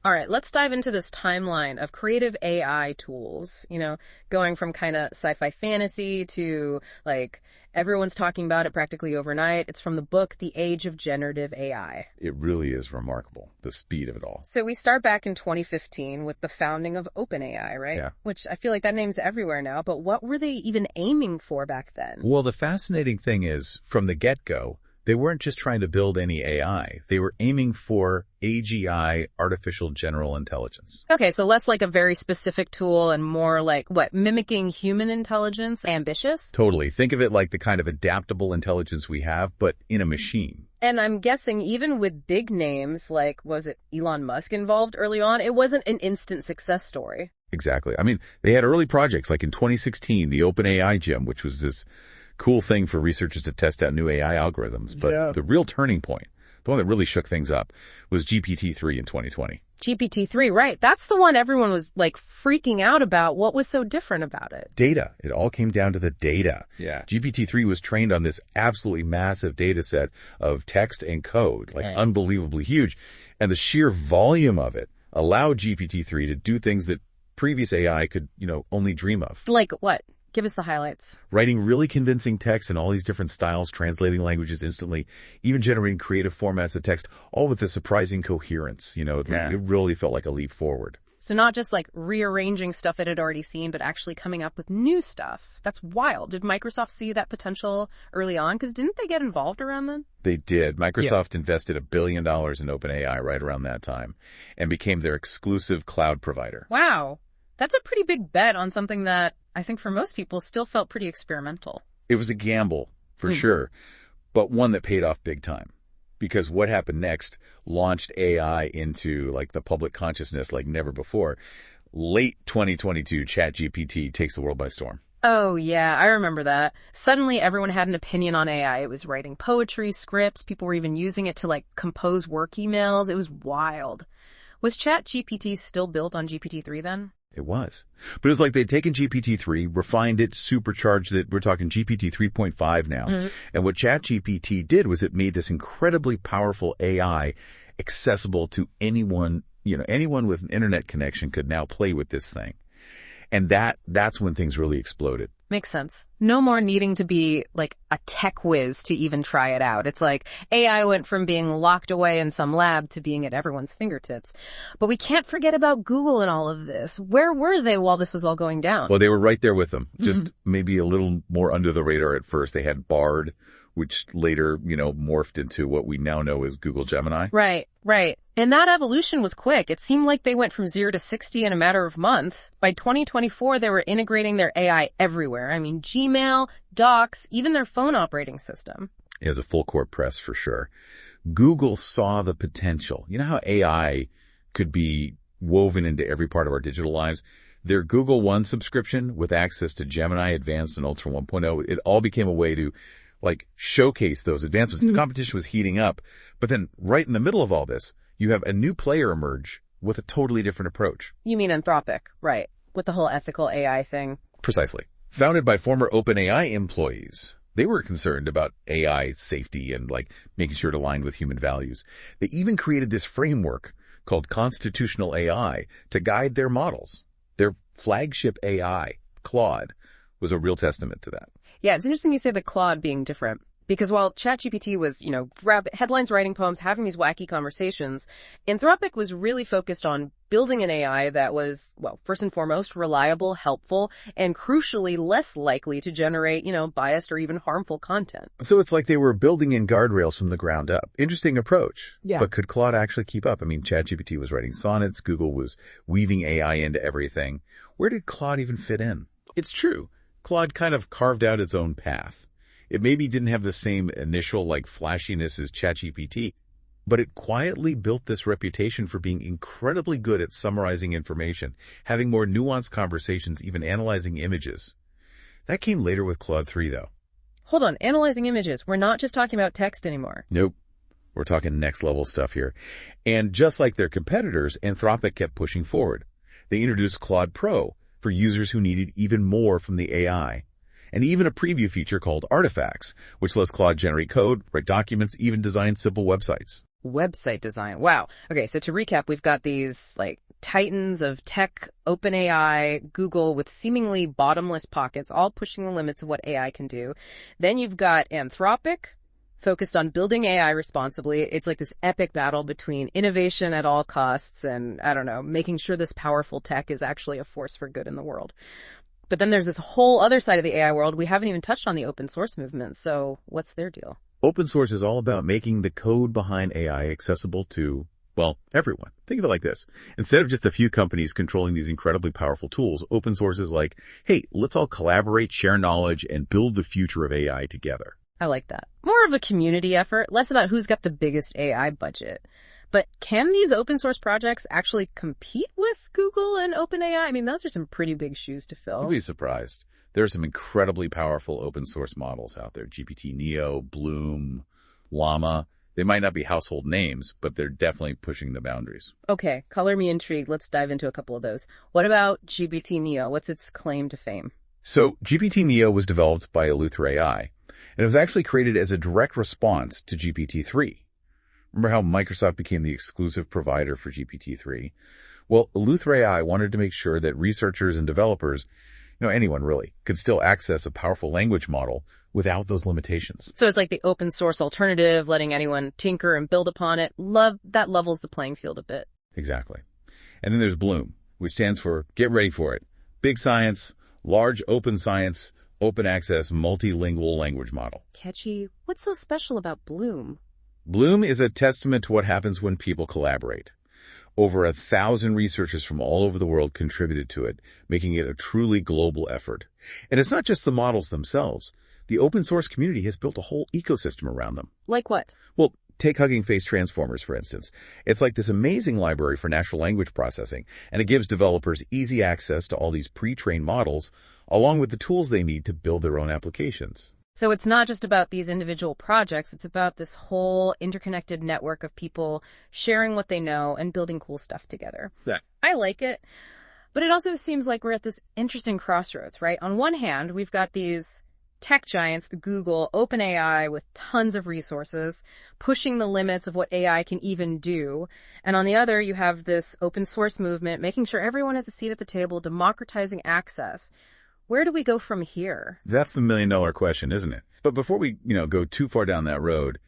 All right, let's dive into this timeline of creative AI tools, going from kind of sci-fi fantasy to like everyone's talking about it practically overnight. It's from the book, The Age of Generative AI. It really is remarkable, the speed of it all. So we start back in 2015 with the founding of OpenAI, right? Yeah. Which I feel like that name's everywhere now, but what were they even aiming for back then? Well, the fascinating thing is, from the get-go, they weren't just trying to build any AI. They were aiming for AGI, artificial general intelligence. Okay, so less like a very specific tool and more like, mimicking human intelligence? Ambitious? Totally. Think of it like the kind of adaptable intelligence we have, but in a machine. And I'm guessing even with big names like, was it Elon Musk involved early on? It wasn't an instant success story. Exactly. I mean, they had early projects like in 2016, the OpenAI Gym, which was this cool thing for researchers to test out new AI algorithms. But the real turning point, the one that really shook things up, was GPT-3 in 2020. GPT-3, right. That's the one everyone was like freaking out about. What was so different about it? Data. It all came down to the data. Yeah. GPT-3 was trained on this absolutely massive data set of text and code, unbelievably huge. And the sheer volume of it allowed GPT-3 to do things that previous AI could, only dream of. Like what? Give us the highlights. Writing really convincing text in all these different styles, translating languages instantly, even generating creative formats of text, all with a surprising coherence. It really felt like a leap forward. So not just like rearranging stuff it had already seen, but actually coming up with new stuff. That's wild. Did Microsoft see that potential early on? Because didn't they get involved around then? They did. Microsoft invested $1 billion in OpenAI right around that time and became their exclusive cloud provider. Wow. That's a pretty big bet on something that I think for most people still felt pretty experimental. It was a gamble, for sure, but one that paid off big time. Because what happened next launched AI into the public consciousness like never before. Late 2022, ChatGPT takes the world by storm. Oh, yeah, I remember that. Suddenly, everyone had an opinion on AI. It was writing poetry, scripts. People were even using it to compose work emails. It was wild. Was ChatGPT still built on GPT-3 then? It was. But it was like they'd taken GPT-3, refined it, supercharged it. We're talking GPT-3.5 now. And what ChatGPT did was it made this incredibly powerful AI accessible to anyone. Anyone with an internet connection could now play with this thing. And that's when things really exploded. Makes sense. No more needing to be a tech whiz to even try it out. It's like AI went from being locked away in some lab to being at everyone's fingertips. But we can't forget about Google and all of this. Where were they while this was all going down? Well, they were right there with them. Just maybe a little more under the radar at first. They had Bard, which later, morphed into what we now know as Google Gemini. Right. And that evolution was quick. It seemed like they went from 0 to 60 in a matter of months. By 2024, they were integrating their AI everywhere. I mean, Gmail, Docs, even their phone operating system. It has a full court press for sure. Google saw the potential. You know how AI could be woven into every part of our digital lives? Their Google One subscription with access to Gemini Advanced and Ultra 1.0, it all became a way to showcase those advancements. The competition was heating up. But then right in the middle of all this, you have a new player emerge with a totally different approach. You mean Anthropic, right? With the whole ethical AI thing. Precisely. Founded by former OpenAI employees, they were concerned about AI safety and making sure it aligned with human values. They even created this framework called constitutional AI to guide their models. Their flagship AI, Claude, was a real testament to that. Yeah, it's interesting you say the Claude being different. Because while ChatGPT was, headlines, writing poems, having these wacky conversations, Anthropic was really focused on building an AI that was, first and foremost, reliable, helpful, and crucially less likely to generate, biased or even harmful content. So it's like they were building in guardrails from the ground up. Interesting approach. Yeah. But could Claude actually keep up? I mean, ChatGPT was writing sonnets. Google was weaving AI into everything. Where did Claude even fit in? It's true. Claude kind of carved out its own path. It maybe didn't have the same initial flashiness as ChatGPT, but it quietly built this reputation for being incredibly good at summarizing information, having more nuanced conversations, even analyzing images. That came later with Claude 3, though. Hold on, analyzing images. We're not just talking about text anymore. Nope. We're talking next level stuff here. And just like their competitors, Anthropic kept pushing forward. They introduced Claude Pro for users who needed even more from the AI. And even a preview feature called Artifacts, which lets Claude generate code, write documents, even design simple websites. Website design. Wow. Okay, so to recap, we've got these like titans of tech, OpenAI, Google with seemingly bottomless pockets, all pushing the limits of what AI can do. Then you've got Anthropic, focused on building AI responsibly. It's like this epic battle between innovation at all costs and, I don't know, making sure this powerful tech is actually a force for good in the world. But then there's this whole other side of the AI world. We haven't even touched on the open source movement. So what's their deal? Open source is all about making the code behind AI accessible to, well, everyone. Think of it like this. Instead of just a few companies controlling these incredibly powerful tools, open source is like, hey, let's all collaborate, share knowledge, and build the future of AI together. I like that. More of a community effort, less about who's got the biggest AI budget. But can these open source projects actually compete with Google and OpenAI? I mean, those are some pretty big shoes to fill. You'll be surprised. There are some incredibly powerful open source models out there. GPT-Neo, Bloom, Llama. They might not be household names, but they're definitely pushing the boundaries. Okay, color me intrigued. Let's dive into a couple of those. What about GPT-Neo? What's its claim to fame? So GPT-Neo was developed by Eleuthera.ai, and it was actually created as a direct response to GPT-3. Remember how Microsoft became the exclusive provider for GPT-3? Well, Eleuthera.ai wanted to make sure that researchers and developers, anyone really, could still access a powerful language model without those limitations. So it's like the open source alternative, letting anyone tinker and build upon it. That levels the playing field a bit. Exactly. And then there's Bloom, which stands for, get ready for it, big science, large open science, open access, multilingual language model. Catchy. What's so special about Bloom? Bloom is a testament to what happens when people collaborate. Over 1,000 researchers from all over the world contributed to it, making it a truly global effort. And it's not just the models themselves. The open source community has built a whole ecosystem around them. Like what? Well, take Hugging Face Transformers, for instance. It's like this amazing library for natural language processing, and it gives developers easy access to all these pre-trained models, along with the tools they need to build their own applications. So it's not just about these individual projects, it's about this whole interconnected network of people sharing what they know and building cool stuff together. Yeah. I like it, but it also seems like we're at this interesting crossroads, right? On one hand, we've got these tech giants, the Google, OpenAI, with tons of resources, pushing the limits of what AI can even do. And on the other, you have this open source movement, making sure everyone has a seat at the table, democratizing access. Where do we go from here? That's the million-dollar question, isn't it? But before we, go too far down that road,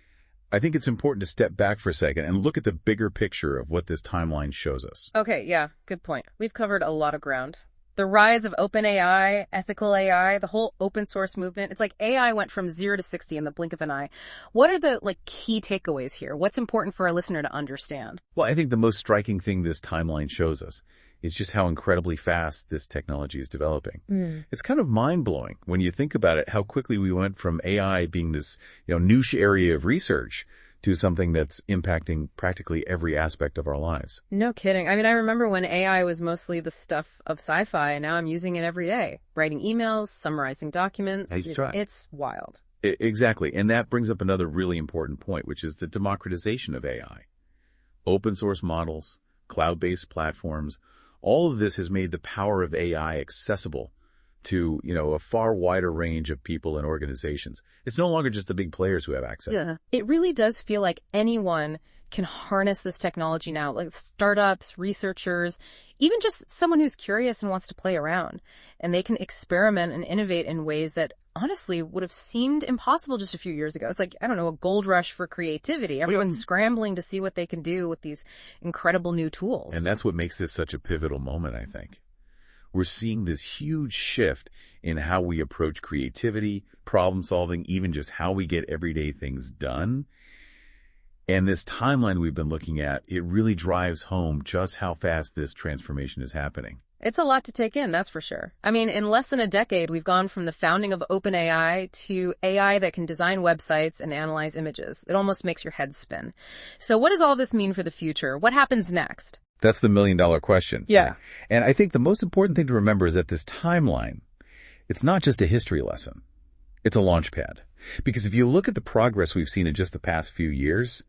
I think it's important to step back for a second and look at the bigger picture of what this timeline shows us. Okay, yeah, good point. We've covered a lot of ground. The rise of OpenAI, ethical AI, the whole open source movement. It's like AI went from 0 to 60 in the blink of an eye. What are the key takeaways here? What's important for our listener to understand? Well, I think the most striking thing this timeline shows us is just how incredibly fast this technology is developing. It's kind of mind-blowing when you think about it, how quickly we went from AI being this, niche area of research to something that's impacting practically every aspect of our lives. No kidding. I mean, I remember when AI was mostly the stuff of sci-fi, and now I'm using it every day. Writing emails, summarizing documents. That's right. It's wild. Exactly. And that brings up another really important point, which is the democratization of AI. Open source models, cloud-based platforms, all of this has made the power of AI accessible to, a far wider range of people and organizations. It's no longer just the big players who have access. Yeah. It really does feel like anyone can harness this technology now, like startups, researchers, even just someone who's curious and wants to play around. And they can experiment and innovate in ways that honestly would have seemed impossible just a few years ago. It's like, I don't know, a gold rush for creativity. Everyone's scrambling to see what they can do with these incredible new tools. And that's what makes this such a pivotal moment, I think. We're seeing this huge shift in how we approach creativity, problem solving, even just how we get everyday things done. And this timeline we've been looking at, it really drives home just how fast this transformation is happening. It's a lot to take in, that's for sure. I mean, in less than a decade, we've gone from the founding of OpenAI to AI that can design websites and analyze images. It almost makes your head spin. So what does all this mean for the future? What happens next? That's the million-dollar question. Yeah. And I think the most important thing to remember is that this timeline, it's not just a history lesson. It's a launch pad. Because if you look at the progress we've seen in just the past few years,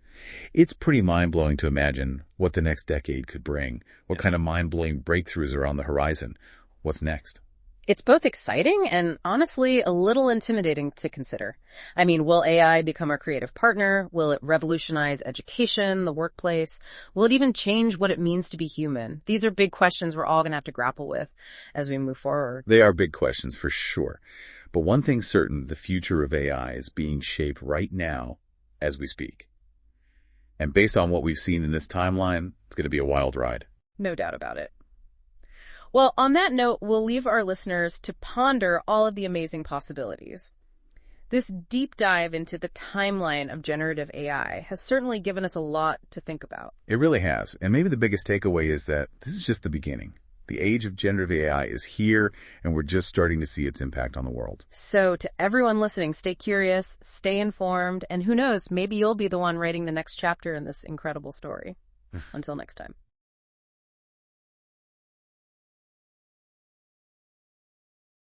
it's pretty mind-blowing to imagine what the next decade could bring, what kind of mind-blowing breakthroughs are on the horizon. What's next? It's both exciting and honestly a little intimidating to consider. I mean, will AI become our creative partner? Will it revolutionize education, the workplace? Will it even change what it means to be human? These are big questions we're all going to have to grapple with as we move forward. They are big questions for sure. But one thing's certain, the future of AI is being shaped right now as we speak. And based on what we've seen in this timeline, it's going to be a wild ride. No doubt about it. Well, on that note, we'll leave our listeners to ponder all of the amazing possibilities. This deep dive into the timeline of generative AI has certainly given us a lot to think about. It really has. And maybe the biggest takeaway is that this is just the beginning. The age of generative AI is here, and we're just starting to see its impact on the world. So to everyone listening, stay curious, stay informed, and who knows, maybe you'll be the one writing the next chapter in this incredible story. Until next time.